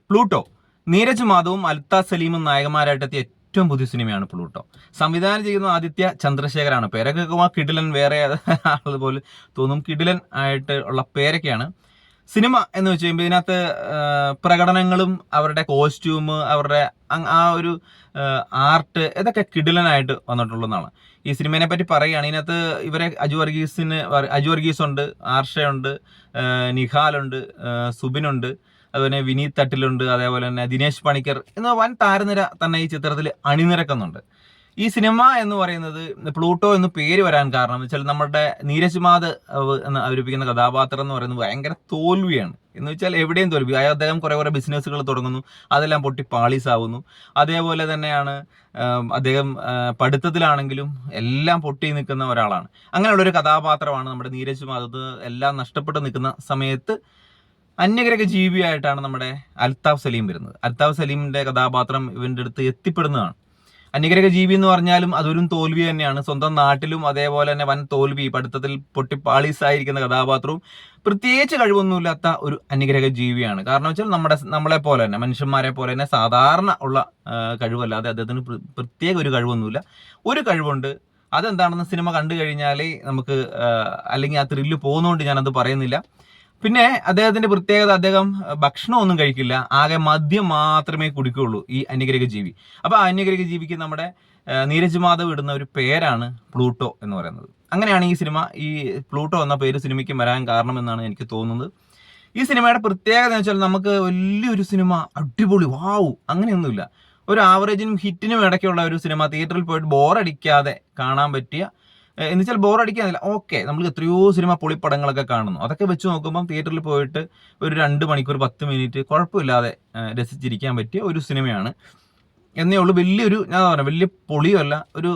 Pluto. Neeraj മാധവും Althaf സലീമും നായകന്മാരായിട്ടെത്തിയ ഏറ്റവും പുതിയ സിനിമയാണ് പ്ലൂട്ടോ. സംവിധാനം ചെയ്യുന്ന ആദിത്യ ചന്ദ്രശേഖരാണ്. പേരൊക്കെ കേൾക്കുമ്പോൾ കിടിലൻ വേറെ അതുപോലെ തോന്നും. കിടിലൻ ആയിട്ട് ഉള്ള പേരൊക്കെയാണ്. സിനിമ എന്ന് വെച്ച് കഴിയുമ്പോൾ ഇതിനകത്ത് പ്രകടനങ്ങളും അവരുടെ കോസ്റ്റ്യൂം, അവരുടെ ആ ഒരു ആർട്ട്, ഇതൊക്കെ കിടിലനായിട്ട് വന്നിട്ടുള്ളതാണ്. ഈ സിനിമയെ പറ്റി പറയുകയാണ്, ഇതിനകത്ത് ഇവരെ അജു വർഗീസുണ്ട്, ആർഷയുണ്ട്, നിഹാലുണ്ട്, സുബിനുണ്ട്, അതുപോലെ വിനീത് തട്ടിലുണ്ട്, അതേപോലെ തന്നെ ദിനേശ് പണിക്കർ എന്ന വൻ താരനിര തന്നെ ഈ ചിത്രത്തിൽ അണിനിരക്കുന്നുണ്ട്. ഈ സിനിമ എന്ന് പറയുന്നത് പ്ലൂട്ടോ എന്ന് പേര് വരാൻ കാരണം എന്ന് വെച്ചാൽ നമ്മുടെ നീരജ് മാധവ് എന്ന് അവതരിപ്പിക്കുന്ന കഥാപാത്രം എന്ന് പറയുന്നത് ഭയങ്കര തോൽവിയാണ്. എന്ന് വെച്ചാൽ എവിടെയും തോൽവി. അദ്ദേഹം കുറെ ബിസിനസ്സുകൾ തുടങ്ങുന്നു, അതെല്ലാം പൊട്ടി പാളീസാവുന്നു. അതേപോലെ തന്നെയാണ് അദ്ദേഹം പഠിത്തത്തിലാണെങ്കിലും എല്ലാം പൊട്ടി നിൽക്കുന്ന ഒരാളാണ്. അങ്ങനെയുള്ളൊരു കഥാപാത്രമാണ് നമ്മുടെ നീരജ് മാധവ്. എല്ലാം നഷ്ടപ്പെട്ട് നിൽക്കുന്ന സമയത്ത് അന്യഗ്രഹ ജീവിയായിട്ടാണ് നമ്മുടെ അൽത്താഫ് സലീം വരുന്നത്. അൽത്താഫ് സലീമിന്റെ കഥാപാത്രം ഇവന്റെ അടുത്ത് എത്തിപ്പെടുന്നതാണ്. അന്യഗ്രഹ ജീവി എന്ന് പറഞ്ഞാലും അതൊരു തോൽവി തന്നെയാണ്. സ്വന്തം നാട്ടിലും അതേപോലെ തന്നെ വൻ തോൽവി, പഠിത്തത്തിൽ പൊട്ടി പാളീസായിരിക്കുന്ന കഥാപാത്രവും പ്രത്യേകിച്ച് കഴിവൊന്നുമില്ലാത്ത ഒരു അന്യഗ്രഹ ജീവിയാണ്. കാരണം വെച്ചാൽ നമ്മളെ പോലെ തന്നെ, മനുഷ്യന്മാരെ പോലെ തന്നെ സാധാരണ ഉള്ള കഴിവല്ലാതെ അദ്ദേഹത്തിന് പ്രത്യേക ഒരു കഴിവൊന്നുമില്ല. ഒരു കഴിവുണ്ട്, അതെന്താണെന്ന് സിനിമ കണ്ടു കഴിഞ്ഞാലേ നമുക്ക്, അല്ലെങ്കിൽ ആ ത്രില്ല് പോകുന്നതുകൊണ്ട് ഞാനത് പറയുന്നില്ല. പിന്നെ അദ്ദേഹത്തിന്റെ പ്രത്യേകത, അദ്ദേഹം ഭക്ഷണമൊന്നും കഴിക്കില്ല, ആകെ മദ്യം മാത്രമേ കുടിക്കുകയുള്ളൂ ഈ അന്യഗ്രഹ ജീവി. അപ്പൊ ആ അന്യഗ്രഹ ജീവിക്ക് നമ്മുടെ നീരജ് മാധവ് ഇടുന്ന ഒരു പേരാണ് പ്ലൂട്ടോ എന്ന് പറയുന്നത്. അങ്ങനെയാണ് ഈ സിനിമ, ഈ പ്ലൂട്ടോ എന്ന പേര് സിനിമയ്ക്ക് വരാൻ കാരണമെന്നാണ് എനിക്ക് തോന്നുന്നത്. ഈ സിനിമയുടെ പ്രത്യേകത എന്ന് വെച്ചാൽ, നമുക്ക് വലിയൊരു സിനിമ അടിപൊളി വാവു അങ്ങനെയൊന്നുമില്ല. ഒരു ആവറേജിനും ഹിറ്റിനും ഇടയ്ക്കുള്ള ഒരു സിനിമ, തിയേറ്ററിൽ പോയിട്ട് ബോറടിക്കാതെ കാണാൻ പറ്റിയ, എന്ന് വെച്ചാൽ ബോറടിക്കാനില്ല. ഓക്കെ, നമ്മൾ എത്രയോ സിനിമ പൊളിപ്പടങ്ങളൊക്കെ കാണുന്നു, അതൊക്കെ വെച്ച് നോക്കുമ്പം തിയേറ്ററിൽ പോയിട്ട് ഒരു 2 മണിക്കൂർ 10 മിനിറ്റ് കുഴപ്പമില്ലാതെ രസിച്ചിരിക്കാൻ പറ്റിയ ഒരു സിനിമയാണ് എന്നേ ഉള്ളൂ. ഞാൻ പറയാം, വലിയ പൊളിയല്ല, ഒരു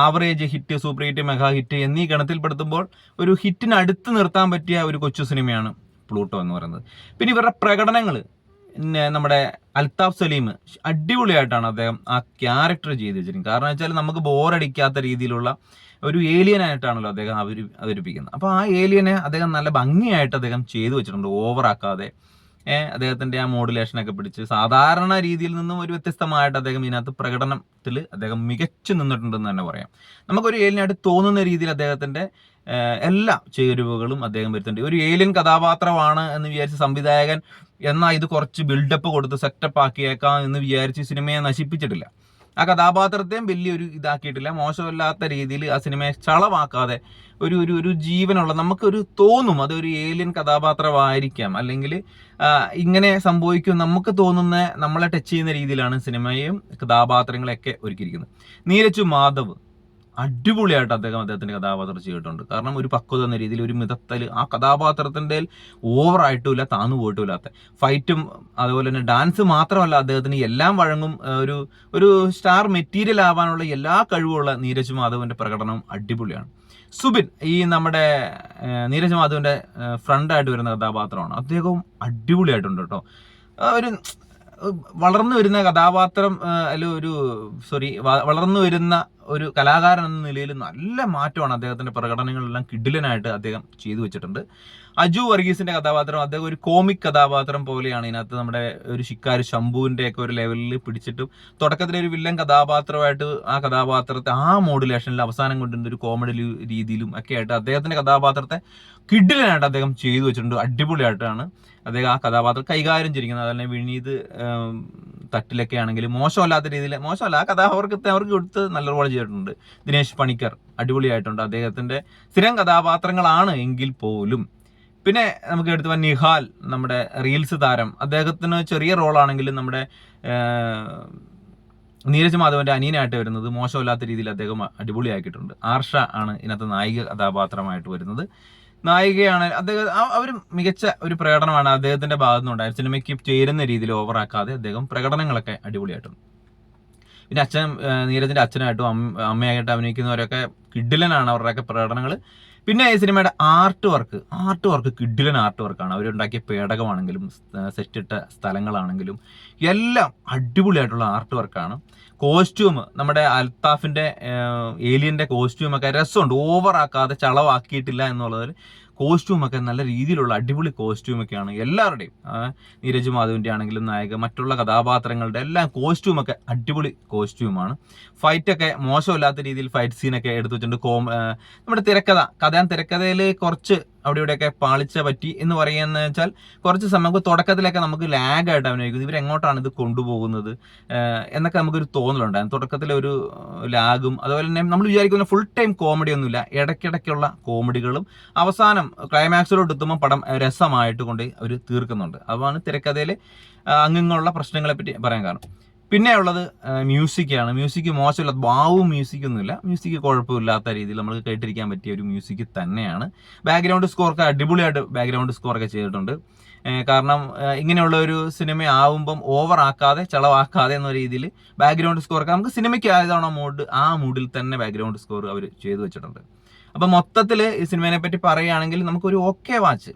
average hit, super hit, mega hit എന്നീ ഗണത്തിൽപ്പെടുത്തുമ്പോൾ ഒരു ഹിറ്റിന് അടുത്ത് നിർത്താൻ പറ്റിയ ഒരു കൊച്ചു സിനിമയാണ് പ്ലൂട്ടോ എന്ന് പറയുന്നത്. പിന്നെ ഇവരുടെ പ്രകടനങ്ങൾ, പിന്നെ നമ്മുടെ അൽത്താഫ് സലീം അടിപൊളിയായിട്ടാണ് അദ്ദേഹം ആ ക്യാരക്ടർ ചെയ്ത് വെച്ചിരിക്കുന്നത്. കാരണം വെച്ചാൽ നമുക്ക് ബോറടിക്കാത്ത രീതിയിലുള്ള ഒരു ഏലിയനായിട്ടാണല്ലോ അദ്ദേഹം അവതരിപ്പിക്കുന്നത്. അപ്പോൾ ആ ഏലിയനെ അദ്ദേഹം നല്ല ഭംഗിയായിട്ട് അദ്ദേഹം ചെയ്തു വെച്ചിട്ടുണ്ട്, ഓവറാക്കാതെ. അദ്ദേഹത്തിന്റെ ആ മോഡുലേഷനൊക്കെ പിടിച്ച് സാധാരണ രീതിയിൽ നിന്നും ഒരു വ്യത്യസ്തമായിട്ട് അദ്ദേഹം ഇതിനകത്ത് പ്രകടനത്തിൽ അദ്ദേഹം മികച്ചു നിന്നിട്ടുണ്ടെന്ന് തന്നെ പറയാം. നമുക്കൊരു ഏലിയനായിട്ട് തോന്നുന്ന രീതിയിൽ അദ്ദേഹത്തിന്റെ എല്ലാ ചേരുവകളും അദ്ദേഹം വരുത്തുന്നുണ്ട്. ഒരു ഏലിയൻ കഥാപാത്രമാണ് എന്ന് വിചാരിച്ച് സംവിധായകൻ എന്നാൽ ഇത് കുറച്ച് ബിൽഡപ്പ് കൊടുത്ത് സെറ്റപ്പ് ആക്കിയേക്കാം എന്ന് വിചാരിച്ച് സിനിമയെ നശിപ്പിച്ചിട്ടില്ല. ആ കഥാപാത്രത്തെയും വലിയൊരു ഇതാക്കിയിട്ടില്ല. മോശമല്ലാത്ത രീതിയിൽ ആ സിനിമയെ ചളവാക്കാതെ ഒരു ജീവനുള്ള, നമുക്കൊരു തോന്നും അതൊരു ഏലിയൻ കഥാപാത്രമായിരിക്കാം, അല്ലെങ്കിൽ ഇങ്ങനെ സംഭവിക്കും നമുക്ക് തോന്നുന്ന, നമ്മളെ ടച്ച് ചെയ്യുന്ന രീതിയിലാണ് സിനിമയും കഥാപാത്രങ്ങളെയൊക്കെ ഒരുക്കിയിരിക്കുന്നത്. നീരജ് മാധവ് അടിപൊളിയായിട്ട് അദ്ദേഹത്തിന്റെ കഥാപാത്രം ചെയ്തിട്ടുണ്ട്. കാരണം ഒരു പക്വത എന്ന രീതിയിൽ, ഒരു മിതത്തൽ ആ കഥാപാത്രത്തിന്റെ ഓവറായിട്ടുമില്ല, താന്നു പോയിട്ടുമില്ലാത്ത ഫൈറ്റും, അതുപോലെ തന്നെ ഡാൻസ് മാത്രമല്ല, അദ്ദേഹത്തിന് എല്ലാം വഴങ്ങും. ഒരു സ്റ്റാർ മെറ്റീരിയൽ ആവാനുള്ള എല്ലാ കഴിവുള്ള നീരജ് മാധവന്റെ പ്രകടനവും അടിപൊളിയാണ്. സുബിൻ, ഈ നമ്മുടെ നീരജ് മാധവന്റെ ഫ്രണ്ടായിട്ട് വരുന്ന കഥാപാത്രമാണ്. അദ്ദേഹവും അടിപൊളിയായിട്ടുണ്ട് കേട്ടോ. ഒരു വളർന്നു വരുന്ന കഥാപാത്രം, വളർന്നു വരുന്ന ഒരു കലാകാരൻ എന്ന നിലയിൽ നല്ല മാറ്റമാണ്. അദ്ദേഹത്തിന്റെ പ്രകടനങ്ങളെല്ലാം കിടിലനായിട്ട് അദ്ദേഹം ചെയ്തു വെച്ചിട്ടുണ്ട്. അജു വർഗീസിന്റെ കഥാപാത്രം, അദ്ദേഹം ഒരു കോമിക് കഥാപാത്രം പോലെയാണ് ഇതിനകത്ത്. നമ്മുടെ ഒരു ശിക്കാരി ശംഭുവിന്റെ ഒക്കെ ഒരു ലെവലിൽ പിടിച്ചിട്ടും തുടക്കത്തിലൊരു വില്ലൻ കഥാപാത്രമായിട്ട് ആ കഥാപാത്രത്തെ ആ മോഡുലേഷനിൽ അവസാനം കൊണ്ടുവരുന്ന ഒരു കോമഡി രീതിയിലും ഒക്കെ ആയിട്ട് അദ്ദേഹത്തിന്റെ കഥാപാത്രത്തെ കിടിലനായിട്ട് അദ്ദേഹം ചെയ്തു വെച്ചിട്ടുണ്ട്. അടിപൊളിയായിട്ടാണ് അദ്ദേഹം ആ കഥാപാത്രം കൈകാര്യം ചെയ്തിരിക്കുന്നത്. അതുപോലെ വിനീത് തട്ടിലൊക്കെ ആണെങ്കിലും മോശമല്ലാത്ത രീതിയിൽ, മോശമല്ല, ആ കഥാപാത്രത്തെ അവർക്ക് കൊടുത്ത് നല്ലപോലെ ചെയ്തിട്ടുണ്ട്. ദിനേശ് പണിക്കർ അടിപൊളിയായിട്ടുണ്ട്. അദ്ദേഹത്തിന്റെ സ്ഥിരം കഥാപാത്രങ്ങളാണ് എങ്കിൽ പോലും. പിന്നെ നമുക്ക് എടുത്തു പോകാൻ നിഹാൽ, നമ്മുടെ റീൽസ് താരം. അദ്ദേഹത്തിന് ചെറിയ റോളാണെങ്കിലും നമ്മുടെ നീരജ് മാധവന്റെ അനിയനായിട്ട് വരുന്നത് മോശമല്ലാത്ത രീതിയിൽ അദ്ദേഹം അടിപൊളിയാക്കിയിട്ടുണ്ട്. ആർഷ ആണ് ഇതിനകത്ത് നായിക കഥാപാത്രമായിട്ട് വരുന്നത്. നായികയാണ് അദ്ദേഹം. അവർ മികച്ച ഒരു പ്രകടനമാണ് അദ്ദേഹത്തിന്റെ ഭാഗത്തുനിന്നുണ്ടായത്. സിനിമയ്ക്ക് ചേരുന്ന രീതിയിൽ ഓവറാക്കാതെ അദ്ദേഹം പ്രകടനങ്ങളൊക്കെ അടിപൊളിയായിട്ടുണ്ട്. പിന്നെ നീരജിന്റെ അച്ഛനായിട്ടും അമ്മയായിട്ട് അഭിനയിക്കുന്നവരൊക്കെ കിഡിലനാണ് അവരുടെയൊക്കെ പ്രകടനങ്ങൾ. പിന്നെ ഈ സിനിമയുടെ ആർട്ട് വർക്ക് കിഡിലൻ ആർട്ട് വർക്കാണ്. അവരുണ്ടാക്കിയ പേടകമാണെങ്കിലും സെറ്റിട്ട സ്ഥലങ്ങളാണെങ്കിലും എല്ലാം അടിപൊളിയായിട്ടുള്ള ആർട്ട് വർക്കാണ്. കോസ്റ്റ്യൂം, നമ്മുടെ അൽത്താഫിന്റെ ഏലിയന്റെ കോസ്റ്റ്യൂമൊക്കെ രസമുണ്ട്, ഓവറാക്കാതെ ചളവാക്കിയിട്ടില്ല എന്നുള്ളതിൽ കോസ്റ്റ്യൂമൊക്കെ നല്ല രീതിയിലുള്ള അടിപൊളി കോസ്റ്റ്യൂമൊക്കെയാണ് എല്ലാവരുടെയും. നീരജ് മാധവൻ്റെ ആണെങ്കിലും നായക മറ്റുള്ള കഥാപാത്രങ്ങളുടെ എല്ലാം കോസ്റ്റ്യൂമൊക്കെ അടിപൊളി കോസ്റ്റ്യൂമാണ്. ഫൈറ്റൊക്കെ മോശമില്ലാത്ത രീതിയിൽ ഫൈറ്റ് സീനൊക്കെ എടുത്തു വെച്ചിട്ടുണ്ട്. നമ്മുടെ തിരക്കഥയിൽ കുറച്ച് അവിടെ ഇവിടെയൊക്കെ പാളിച്ച പറ്റി എന്ന് പറയുന്നത് വെച്ചാൽ കുറച്ച് സമയം തുടക്കത്തിലൊക്കെ നമുക്ക് ലാഗായിട്ട് അഭിനയിക്കുന്നത്, ഇവരെങ്ങോട്ടാണ് ഇത് കൊണ്ടുപോകുന്നത് എന്നൊക്കെ നമുക്കൊരു തോന്നലുണ്ടായിരുന്നു. തുടക്കത്തിലൊരു ലാഗും അതുപോലെ തന്നെ നമ്മൾ വിചാരിക്കുന്ന ഫുൾ ടൈം കോമഡി ഒന്നുമില്ല, ഇടയ്ക്കിടയ്ക്കുള്ള കോമഡികളും അവസാനം ക്ലൈമാക്സിലോട്ട് എത്തുമ്പോൾ പടം രസമായിട്ട് കൊണ്ട് അവർ തീർക്കുന്നുണ്ട്. അതാണ് തിരക്കഥയിൽ അങ്ങനെയുള്ള പ്രശ്നങ്ങളെ പറ്റി പറയാൻ കാരണം. പിന്നെ ഉള്ളത് മ്യൂസിക്കാണ്. മ്യൂസിക് മോശമില്ല, ബാവും മ്യൂസിക്കൊന്നുമില്ല, മ്യൂസിക് കുഴപ്പമില്ലാത്ത രീതിയിൽ നമുക്ക് കേട്ടിരിക്കാൻ പറ്റിയ ഒരു മ്യൂസിക് തന്നെയാണ്. ബാക്ക്ഗ്രൗണ്ട് സ്കോറൊക്കെ അടിപൊളിയായിട്ട് ബാക്ക്ഗ്രൗണ്ട് സ്കോറൊക്കെ ചെയ്തിട്ടുണ്ട്. കാരണം ഇങ്ങനെയുള്ള ഒരു സിനിമ ആവുമ്പം ഓവർ ആക്കാതെ ചളവാക്കാതെ എന്ന രീതിയിൽ ബാക്ക്ഗ്രൗണ്ട് സ്കോറൊക്കെ നമുക്ക് സിനിമയ്ക്ക് ആയതാണോ ആ മൂഡിൽ തന്നെ ബാക്ക്ഗ്രൗണ്ട് സ്കോർ അവർ ചെയ്തു വെച്ചിട്ടുണ്ട്. അപ്പം മൊത്തത്തിൽ ഈ സിനിമയെ പറ്റി പറയുകയാണെങ്കിൽ നമുക്കൊരു ഓക്കെ വാച്ച്,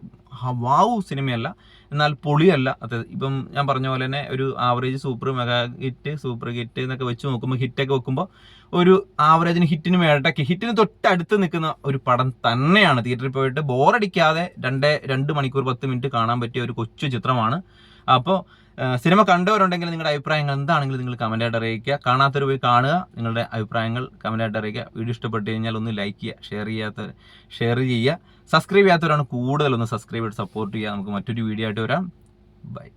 വാവു സിനിമയല്ല എന്നാൽ പൊളിയല്ല. ഇപ്പം ഞാൻ പറഞ്ഞ പോലെ തന്നെ ഒരു average super mega hit super hit എന്നൊക്കെ വെച്ച് നോക്കുമ്പോൾ ഹിറ്റൊക്കെ വെക്കുമ്പോൾ ഒരു ആവറേജിന് ഹിറ്റിന് തൊട്ടടുത്ത് നിൽക്കുന്ന ഒരു പടം തന്നെയാണ്. തിയേറ്ററിൽ പോയിട്ട് ബോറടിക്കാതെ 2 മണിക്കൂർ 10 മിനിറ്റ് കാണാൻ പറ്റിയ ഒരു കൊച്ചു ചിത്രമാണ്. അപ്പോൾ സിനിമ കണ്ടവരുണ്ടെങ്കിൽ നിങ്ങളുടെ അഭിപ്രായങ്ങൾ എന്താണെങ്കിലും നിങ്ങൾ കമൻറ്റായിട്ട് അറിയിക്കുക. കാണാത്തവർ പോയി കാണുക, നിങ്ങളുടെ അഭിപ്രായങ്ങൾ കമൻറ്റായിട്ട് അറിയിക്കുക. വീഡിയോ ഇഷ്ടപ്പെട്ട് കഴിഞ്ഞാൽ ഒന്ന് ലൈക്ക് ചെയ്യുക, ഷെയർ ചെയ്യുക. സബ്സ്ക്രൈബ് ചെയ്യാത്തവരാണ് കൂടുതലൊന്ന് സബ്സ്ക്രൈബ് ചെയ്ത് സപ്പോർട്ട് ചെയ്യുക. നമുക്ക് മറ്റൊരു വീഡിയോ ആയിട്ട് വരാം. ബൈ.